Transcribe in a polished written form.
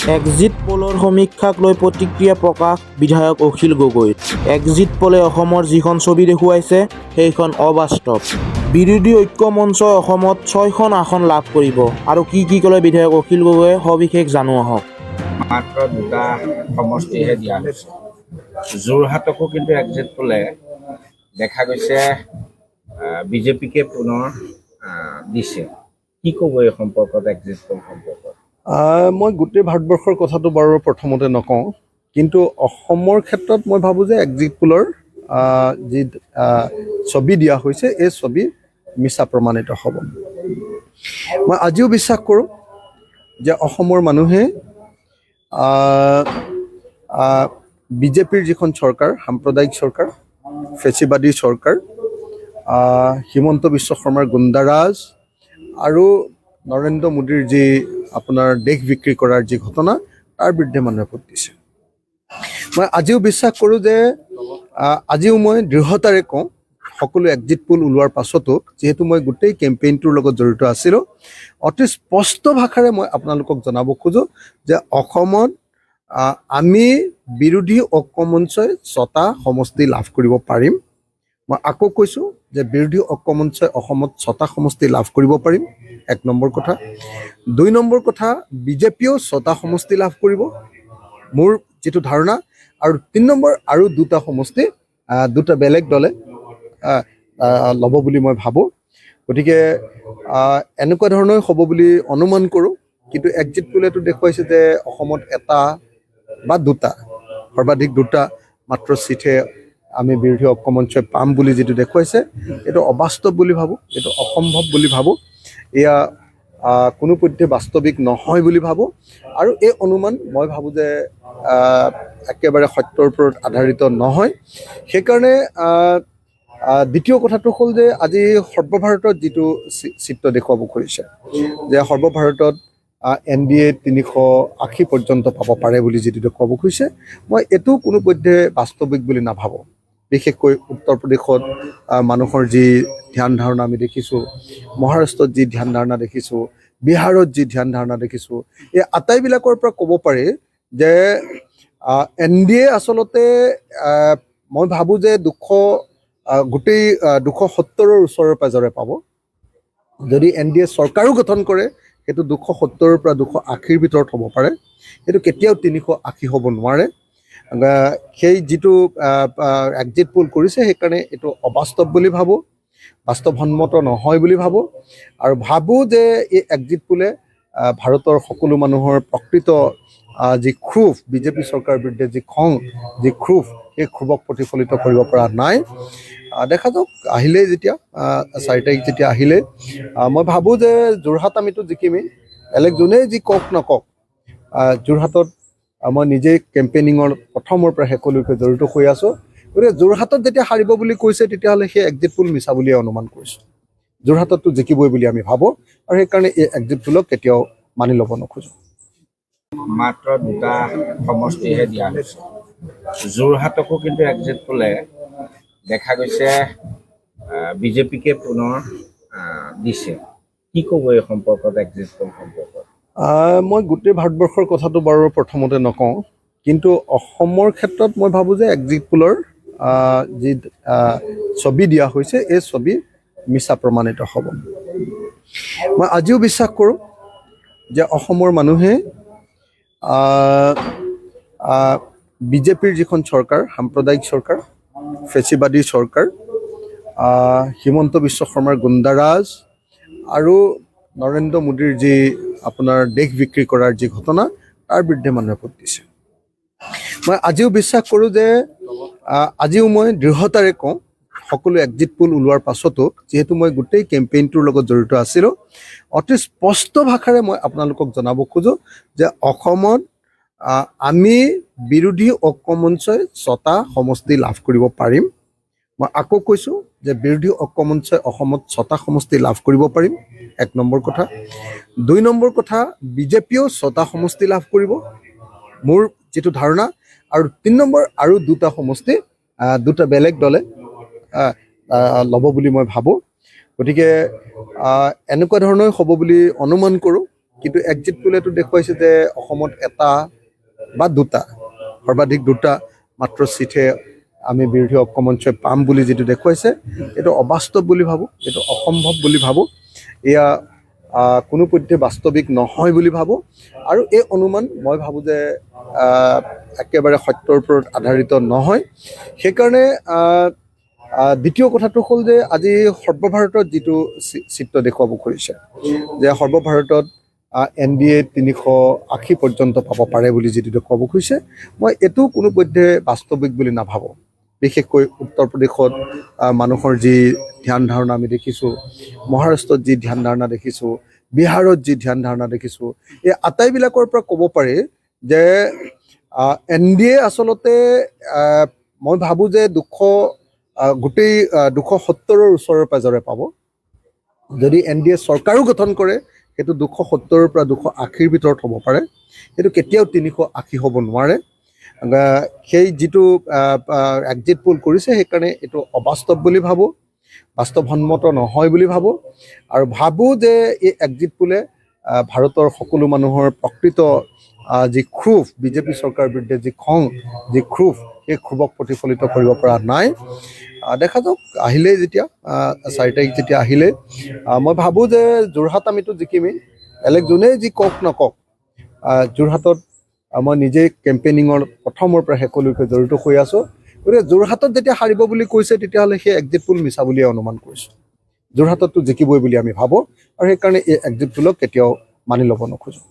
Exit পোলৰ সমীক্ষাক লৈ প্ৰতিক্ৰিয়া প্ৰকাশ বিধায়ক অখিল গগৈৰ। এক্সিট পোলে অসমৰ যিখন ছবি দেখুৱাইছে সেইখন অবাস্তৱ। বিৰোধী ঐক্য মঞ্চই অসমত 6খন আসন লাভ কৰিব। আৰু কি ক'লে বিধায়ক অখিল গগৈয়ে সবিশেষ জানো আহক। মাত্ৰ দুটা সমষ্টিহে দিয়া হৈছে। যোৰহাটকো কিন্তু এক্সিট পোলে দেখা গৈছে বিজেপিকে পুনৰ দিছে। কি ক'ব এই সম্পৰ্কত, এক্সিট পোল সম্পৰ্কত? মই গোটেই ভাৰতবৰ্ষৰ কথাটো বাৰু প্ৰথমতে নকওঁ, কিন্তু অসমৰ ক্ষেত্ৰত মই ভাবোঁ যে এক্সিট পোলৰ যি ছবি দিয়া হৈছে এই ছবি মিছা প্ৰমাণিত হ'ব। মই আজিও বিশ্বাস কৰোঁ যে অসমৰ মানুহে বিজেপিৰ যিখন চৰকাৰ, সাম্প্ৰদায়িক চৰকাৰ, ফেচিবাদী চৰকাৰ, হিমন্ত বিশ্ব শৰ্মাৰ গুণ্ডাৰাজ আৰু নৰেন্দ্ৰ মোদীৰ যি আপোনাৰ দেশ বিক্ৰী কৰাৰ যি ঘটনা, তাৰ বিৰুদ্ধে মানুহে ভোট দিছে। মই আজিও বিশ্বাস কৰোঁ যে আজিও মই দৃঢ়তাৰে কওঁ, সকলো এক্সিট পোল ওলোৱাৰ পাছতো, যিহেতু মই গোটেই কেম্পেইনটোৰ লগত জড়িত আছিলোঁ, অতি স্পষ্ট ভাষাৰে মই আপোনালোকক জনাব খোজোঁ যে অসমত আমি বিৰোধী ঐক্য মঞ্চই 6টা সমষ্টি লাভ কৰিব পাৰিম। মই আকৌ কৈছোঁ যে বিৰোধী ঐক্য মঞ্চই অসমত 6টা সমষ্টি লাভ কৰিব পাৰিম, 1 নম্বৰ কথা। 2 নম্বৰ কথা, বিজেপিয়েও 6টা সমষ্টি লাভ কৰিব, মোৰ যিটো ধাৰণা। আৰু 3 নম্বৰ আৰু 2টা সমষ্টি 2টা বেলেগ দলে ল'ব বুলি মই ভাবোঁ। গতিকে এনেকুৱা ধৰণৰ হ'ব বুলি অনুমান কৰোঁ। কিন্তু এক্সিট পোলেতো দেখুৱাইছে যে অসমত 1টা বা 2টা, সৰ্বাধিক 2টা মাত্ৰ চিটহে আমি বিৰোধী ঐক্য মঞ্চই পাম বুলি যিটো দেখুৱাইছে, এইটো অবাস্তৱ বুলি ভাবোঁ, এইটো অসম্ভৱ বুলি ভাবোঁ। এয়া কোনোপধ্যে বাস্তৱিক নহয় বুলি ভাবোঁ। আৰু এই অনুমান মই ভাবোঁ যে একেবাৰে সত্যৰ ওপৰত আধাৰিত নহয়। সেইকাৰণে দ্বিতীয় কথাটো হ'ল যে আজি সৰ্বভাৰতত যিটো চিত্ৰ দেখুৱাব খুজিছে যে সৰ্বভাৰতত NDA 380 পৰ্যন্ত পাব পাৰে বুলি যিটো দেখুৱাব খুজিছে, মই এইটো কোনোপধ্যে বাস্তৱিক বুলি নাভাবোঁ। বিশেষকৈ উত্তৰ প্ৰদেশত মানুহৰ যি ধ্যান ধাৰণা আমি দেখিছোঁ, মহাৰাষ্ট্ৰত যি ধ্যান ধাৰণা দেখিছোঁ, বিহাৰত যি ধ্যান ধাৰণা দেখিছোঁ, এই আটাইবিলাকৰ পৰা ক'ব পাৰি যে NDA আচলতে মই ভাবোঁ যে গোটেই 270ৰ ওচৰে পাজৰে পাব। যদি NDA চৰকাৰো গঠন কৰে, সেইটো 270ৰ পৰা 280ৰ ভিতৰত হ'ব পাৰে। সেইটো কেতিয়াও 380 হ'ব নোৱাৰে। সেই যিটো এক্সিট পোল কৰিছে, সেইকাৰণে এইটো অবাস্তৱ বুলি ভাবোঁ, বাস্তৱসন্মত নহয় বুলি ভাবোঁ। আৰু ভাবোঁ যে এই এক্সিট পোলে ভাৰতৰ সকলো মানুহৰ প্ৰকৃত যি ক্ষোভ, বিজেপি চৰকাৰৰ বিৰুদ্ধে যি খং, যি ক্ষোভ, সেই ক্ষোভক প্ৰতিফলিত কৰিব পৰা নাই। দেখা যাওক, আহিলেই যেতিয়া 4 তাৰিখ যেতিয়া আহিলে, মই ভাবোঁ যে যোৰহাট আমিতো জিকিমেই। বেলেগ যোনেই যি কওক নকওক, যোৰহাটত মই নিজেই কেম্পেইনিঙৰ প্ৰথমৰ পৰা শেষলৈকে জড়িত হৈ আছোঁ। গতিকে যোৰহাটত যেতিয়া হাৰিব বুলি কৈছে, তেতিয়াহ'লে সেই এক্সিট পোল মিছা বুলিয়ে অনুমান কৰিছোঁ। যোৰহাটততো জিকিবই বুলি আমি ভাবোঁ, আৰু সেইকাৰণে এই এক্সিট পোলক কেতিয়াও মানি ল'ব নোখোজোঁ। মাত্ৰ দুটা সমষ্টিহে দিয়া হৈছে। যোৰহাটকো কিন্তু এক্সিট পোলে দেখা গৈছে বিজেপিকে পুনৰ দিছে। কি ক'ব এই সম্পৰ্কত, এক্সিট পোল সম্পৰ্কত? মই গোটেই ভাৰতবৰ্ষৰ কথাটো বাৰু প্ৰথমতে নকওঁ, কিন্তু অসমৰ ক্ষেত্ৰত মই ভাবোঁ যে এক্সিট পোলৰ যি ছবি দিয়া হৈছে এই ছবি মিছা প্ৰমাণিত হ'ব। মই আজিও বিশ্বাস কৰোঁ যে অসমৰ মানুহে বিজেপিৰ যিখন চৰকাৰ, সাম্প্ৰদায়িক চৰকাৰ, ফেচিবাদী চৰকাৰ, হিমন্ত বিশ্ব শৰ্মাৰ গুণ্ডাৰাজ আৰু নৰেন্দ্ৰ মোদীৰ যি আপোনাৰ দেশ বিক্ৰী কৰাৰ যি ঘটনা, তাৰ বিৰুদ্ধে মানুহে ভোট দিছে। মই আজিও বিশ্বাস কৰোঁ যে আজিও মই দৃঢ়তাৰে কওঁ, সকলো এক্সিট পোল ওলোৱাৰ পাছতো, যিহেতু মই গোটেই কেম্পেইনটোৰ লগত জড়িত আছিলোঁ, অতি স্পষ্ট ভাষাৰে মই আপোনালোকক জনাব খোজোঁ যে অসমত আমি বিৰোধী ঐক্য মঞ্চই 6টা সমষ্টি লাভ কৰিব পাৰিম। মই আকৌ কৈছোঁ যে বিৰোধী ঐক্য মঞ্চই অসমত 6টা সমষ্টি লাভ কৰিব পাৰিম, 1 নম্বৰ কথা। 2 নম্বৰ কথা, বিজেপিয়েও 6টা সমষ্টি লাভ কৰিব, মোৰ যিটো ধাৰণা। আৰু 3 নম্বৰ আৰু 2টা সমষ্টি 2টা বেলেগ দলে ল'ব বুলি মই ভাবোঁ। গতিকে এনেকুৱা ধৰণৰ হ'ব বুলি অনুমান কৰোঁ। কিন্তু এক্সিট পোলেতো দেখুৱাইছে যে অসমত এটা বা দুটা সৰ্বাধিক দুটা মাত্ৰ চিটহে আমি বিৰোধী ঐক্য মঞ্চই পাম বুলি যিটো দেখুৱাইছে এইটো অবাস্তৱ বুলি ভাবোঁ, এইটো অসম্ভৱ বুলি ভাবোঁ, এয়া কোনোপধ্যে বাস্তৱিক নহয় বুলি ভাবোঁ। আৰু এই অনুমান মই ভাবোঁ যে একেবাৰে সত্যৰ ওপৰত আধাৰিত নহয়। সেইকাৰণে দ্বিতীয় কথাটো হ'ল যে আজি সৰ্বভাৰতত যিটো চিত্ৰ দেখুৱাব খুজিছে যে সৰ্বভাৰতত NDA 380 পৰ্যন্ত পাব পাৰে বুলি যিটো দেখুৱাব খুজিছে, মই এইটো কোনোপধ্যে বাস্তৱিক বুলি নাভাবোঁ। বিশেষকৈ উত্তৰ প্ৰদেশত মানুহৰ যি ধ্যান ধাৰণা আমি দেখিছোঁ, মহাৰাষ্ট্ৰত যি ধ্যান ধাৰণা দেখিছোঁ, বিহাৰত যি ধ্যান ধাৰণা দেখিছোঁ, এই আটাইবিলাকৰ পৰা ক'ব পাৰি যে NDA আচলতে মই ভাবোঁ যে গোটেই 270ৰ ওচৰে পাজৰে পাব। যদি NDA চৰকাৰো গঠন কৰে সেইটো 270ৰ পৰা 280ৰ ভিতৰত হ'ব পাৰে, সেইটো কেতিয়াও 380 হ'ব নোৱাৰে। সেই যিটো এক্সিট পোল কৰিছে সেইকাৰণে এইটো অবাস্তৱ বুলি ভাবোঁ, বাস্তৱসন্মত নহয় বুলি ভাবোঁ। আৰু ভাবোঁ যে এই এক্সিট পোলে ভাৰতৰ সকলো মানুহৰ প্ৰকৃত যি ক্ষোভ, বিজেপি চৰকাৰৰ বিৰুদ্ধে যি খং, যি ক্ষোভ, সেই ক্ষোভক প্ৰতিফলিত কৰিব পৰা নাই। দেখা যাওক আহিলেই যেতিয়া 4 তাৰিখ যেতিয়া আহিলে মই ভাবোঁ যে যোৰহাট আমিতো জিকিমেই, বেলেগ যোনেই যি কওক নকওক। যোৰহাটত মই নিজেই কেম্পেইনিঙৰ প্ৰথমৰ পৰা শেষলৈকে জড়িত হৈ আছোঁ। গতিকে যোৰহাটত যেতিয়া হাৰিব বুলি কৈছে তেতিয়াহ'লে সেই এক্সিট পোল মিছা বুলিয়ে অনুমান কৰিছোঁ। যোৰহাটততো জিকিবই বুলি আমি ভাবোঁ আৰু সেইকাৰণে এই এক্সিট পোলক কেতিয়াও মানি ল'ব নোখোজোঁ।